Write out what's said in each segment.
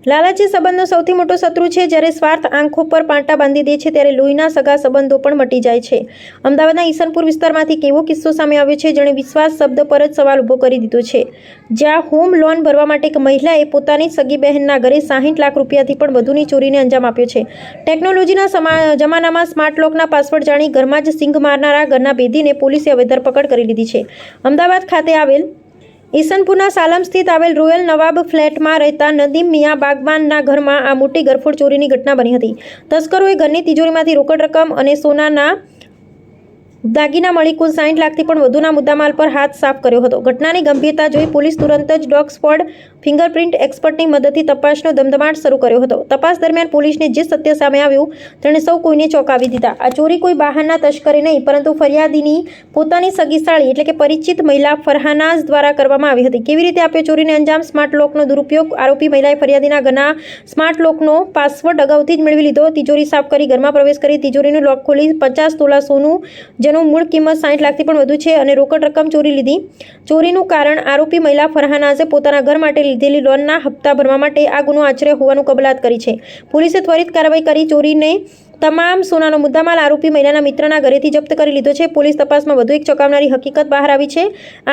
લાલચી સંબંધનો સૌથી મોટો શત્રુ છે. જ્યારે સ્વાર્થ આંખો પર પાટા બાંધી દે છે ત્યારે લોહીના સગા સંબંધો પણ મટી જાય છે. અમદાવાદના ઈસનપુર વિસ્તારમાંથી એક એવો કિસ્સો સામે આવ્યો છે જેણે વિશ્વાસ શબ્દ પર જ સવાલ ઊભો કરી દીધો છે. જ્યાં હોમ લોન ભરવા માટે એક મહિલાએ પોતાની સગી બહેનના ઘરે 60 લાખ રૂપિયાથી પણ વધુની ચોરીને અંજામ આપ્યો છે. ટેકનોલોજીના જમાનામાં સ્માર્ટ લોકના પાસવર્ડ જાણી ઘરમાં જ સિંગ મારનારા ઘરના ભેદીને પોલીસે હવે ધરપકડ કરી લીધી છે. અમદાવાદ ખાતે આવેલ ઈસનપુરના સાલમ સ્થિત આવેલ રોયલ નવાબ ફ્લેટમાં રહેતા નદીમ મિયા બાગબાનના ઘરમાં આ મોટી ગરફોડ ચોરીની ઘટના બની હતી. તસ્કરોએ ઘરની તિજોરીમાંથી રોકડ રકમ અને સોનાના દાગીના મળી કુલ 60 લાખથી પણ વધુના મુદ્દામાલ પર હાથ સાફ કર્યો હતો. ઘટનાની ગંભીરતા જોઈ પોલીસ તુરંત જ ડોગ સ્ક્વોડ ફિંગરપ્રિન્ટ એક્સપર્ટની મદદથી તપાસનો ધમધમાટ શરૂ કર્યો હતો. તપાસ દરમિયાન પોલીસને જે સત્ય સામે આવ્યું તેણે સૌ કોઈને ચોંકાવી દીધા. આ ચોરી કોઈ બહારના તસ્કરે નહીં પરંતુ ફરિયાદીની પોતાની સગી સાળી એટલે કે પરિચિત મહિલા ફરહાનાઝ દ્વારા કરવામાં આવી હતી. કેવી રીતે આપ્યો ચોરીને અંજામ? સ્માર્ટ લોકનો દુરુપયોગ. આરોપી મહિલાએ ફરિયાદીના ઘરના સ્માર્ટ લોકનો પાસવર્ડ અગાઉથી જ મેળવી લીધો. તિજોરી સાફ કરી ઘરમાં પ્રવેશ કરી તિજોરીનું લોક ખોલી 50 તોલા સોનું જેનું મૂળ કિંમત 60 લાખથી પણ વધુ છે અને રોકડ રકમ ચોરી લીધી. ચોરીનું કારણ આરોપી મહિલા ફરહાનાઝે પોતાના ઘર માટે લીધેલી લોનના હપ્તા ભરવા માટે આ ગુનો આચર્યો હોવાનું કબૂલાત કરી છે. પોલીસે ત્વરિત કાર્યવાહી કરી ચોરીને તમામ સોનાનો મુદ્દામાલ આરોપી મહિલાના મિત્રના ઘરેથી જપ્ત કરી લીધો છે. પોલીસ તપાસમાં વધુ એક ચોંકાવનારી હકીકત બહાર આવી છે.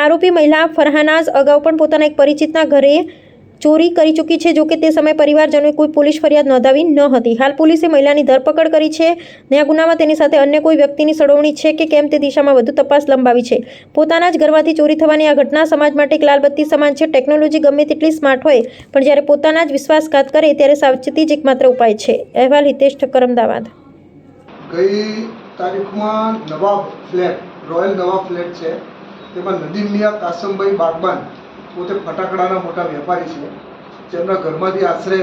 આરોપી મહિલા ફરહાનાઝ અગાઉ પણ પોતાના એક પરિચિતના ઘરે ચોરી કરી ચૂકી છે. જોકે તે સમયે પરિવારજનોએ કોઈ પોલીસ ફરિયાદ નોંધાવી ન હતી. હાલ પોલીસે મહિલાની ધરપકડ કરી છે. આ ગુનામાં તેની સાથે અન્ય કોઈ વ્યક્તિની સંડોવણી છે કે કેમ તે દિશામાં વધુ તપાસ લંબાવી છે. પોતાના જ ઘરમાંથી ચોરી થવાની આ ઘટના સમાજ માટે એક લાલબત્તી સમાન છે. ટેકનોલોજી ગમે તેટલી સ્માર્ટ હોય પણ જ્યારે પોતાના જ વિશ્વાસઘાત કરે ત્યારે સાવચેતી જ એકમાત્ર ઉપાય છે. અહેવાલ હિતેશ ઠક્કર, અમદાવાદ. ગઈ તારીખમાં નવાબ ફ્લેટ રોયલ નવાબ ફ્લેટ છે તેમાં નદીમ મિયા કાસમભાઈ બાગબાન પોતે ફટાકડાના મોટા વેપારી છે. તેમના ઘરમાંથી આશરે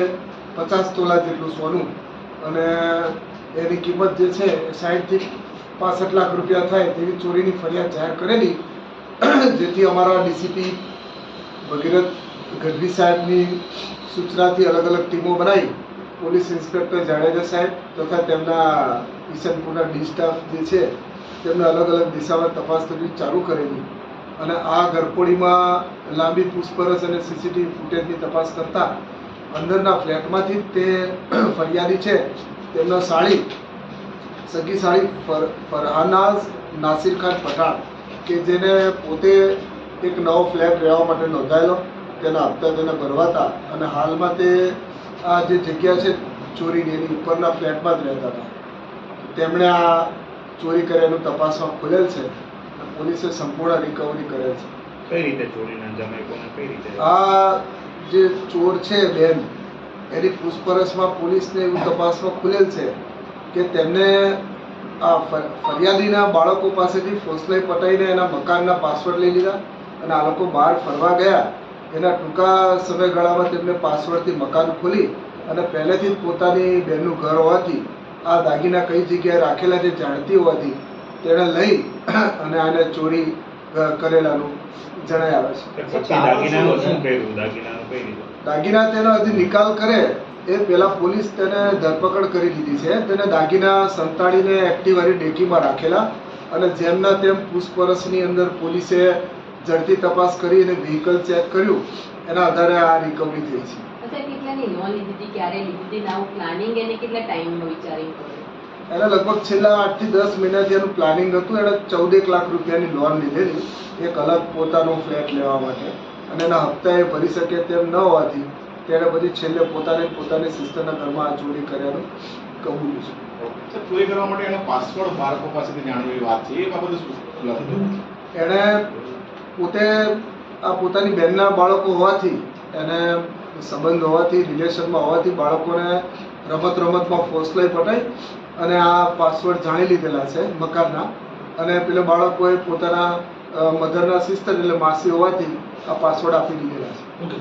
50 તોલા જેટલું સોનું અને એની કિંમત જે છે 60 થી 65 લાખ રૂપિયા થાય તેવી ચોરીની ફરિયાદ જાહેર કરેલી, જેથી અમારા ડીસીપી ભગીરથ ગઢવી સાહેબની સૂચનાથી અલગ અલગ ટીમો બનાવી પોલીસ ઇન્સ્પેક્ટર જાડેજા સાહેબ તથા તેમના ઈસનપુરના ડી સ્ટાફ જે છે તેમને અલગ અલગ દિશામાં તપાસ કરવી ચાલુ કરેલી અને આ ઘરફોડીમાં લાંબી પૂછપરછ અને સીસીટીવી ફૂટેજની તપાસ કરતા અંદરના ફ્લેટમાંથી તે ફરિયાદી છે તેમનો સગી સાળી ફરહાનાઝ નાસિર ખાન પઠાણ કે જેને પોતે એક નવો ફ્લેટ રહેવા માટે નોંધાયેલો, તેના હપ્તા તેને ભરવાતા અને હાલમાં તે આ જે જગ્યા છે ચોરીની એની ઉપરના ફ્લેટમાં જ રહેતા હતા. તેમણે આ ચોરી કર્યાનું તપાસમાં ખુલેલ છે. પોલીસે સંપૂર્ણ રિકવરી કરેલ છે. કઈ રીતે ચોરીને અંજામ આપ્યો ને કઈ રીતે આ જે ચોર છે બેન એની પૂછપરછમાં પોલીસને એવું તપાસમાં ખુલેલ છે કે તેમને આ ફરિયાદીના બાળકો પાસેથી ફોસલાઈ પટાઈને એના મકાનના પાસવર્ડ લઈ લીધા અને આ લોકો બહાર ફરવા ગયા. એના ટૂંકા સમયગાળામાં તેમને પાસવર્ડથી મકાન ખોલી અને પહેલેથી જ પોતાની બહેનનું ઘર હોવાથી આ દાગીના કઈ જગ્યાએ રાખેલા છે જાણતી હોવાથી તેણે લઈ અને આને ચોરી કરેલાનું જણાઈ આવે છે. દાગીના તેનો હજી નિકાલ કરે એ પહેલા પોલીસ તેને ધરપકડ કરી લીધી છે. તેને દાગીના સંતાડીને એક્ટિવાની ડેકીમાં રાખેલા અને જેમના તેમ પૂછપરછની અંદર પોલીસે ઝડપી તપાસ કરી અને વ્હીકલ ચેક કર્યું. એના આધારે આ રિકવરી થઈ છે. કેટલાની લોન લીધી હતી, ક્યારે લીધી હતી, નાનું પ્લાનિંગ એને કેટલા ટાઈમમાં વિચારી એને લગભગ છેલ્લા 8 થી 10 મહિનાથી એનું પ્લાનિંગ હતું. એણે 14 લાખ રૂપિયાની લોન લીધેલી એક અલગ પોતાનો ફ્લેટ લેવા માટે અને એના હપ્તા એ ભરી શકે તેમ ન હોવાથી તેણે પછી છેલ્લે પોતાની સિસ્ટરના ઘરમાં આ ચોરી કર્યાનું કબૂલ્યું છે. ચોરી કરવા માટે એનો પાસવર્ડ બાળકો પાસેથી જાણવી વાત છે એ બાબતે શું? એણે પોતે આ પોતાની બહેનના બાળકો હોવાથી એને સંબંધ હોવાથી રિલેશનમાં હોવાથી બાળકોને રમતમાં ફોસલાઈ પટાઈ અને આ પાસવર્ડ જાણી લીધેલા છે મકાનના અને પેલા બાળકોએ પોતાના મધરના સિસ્ટર એટલે માસી હોવાથી આ પાસવર્ડ આપી દીધેલા છે.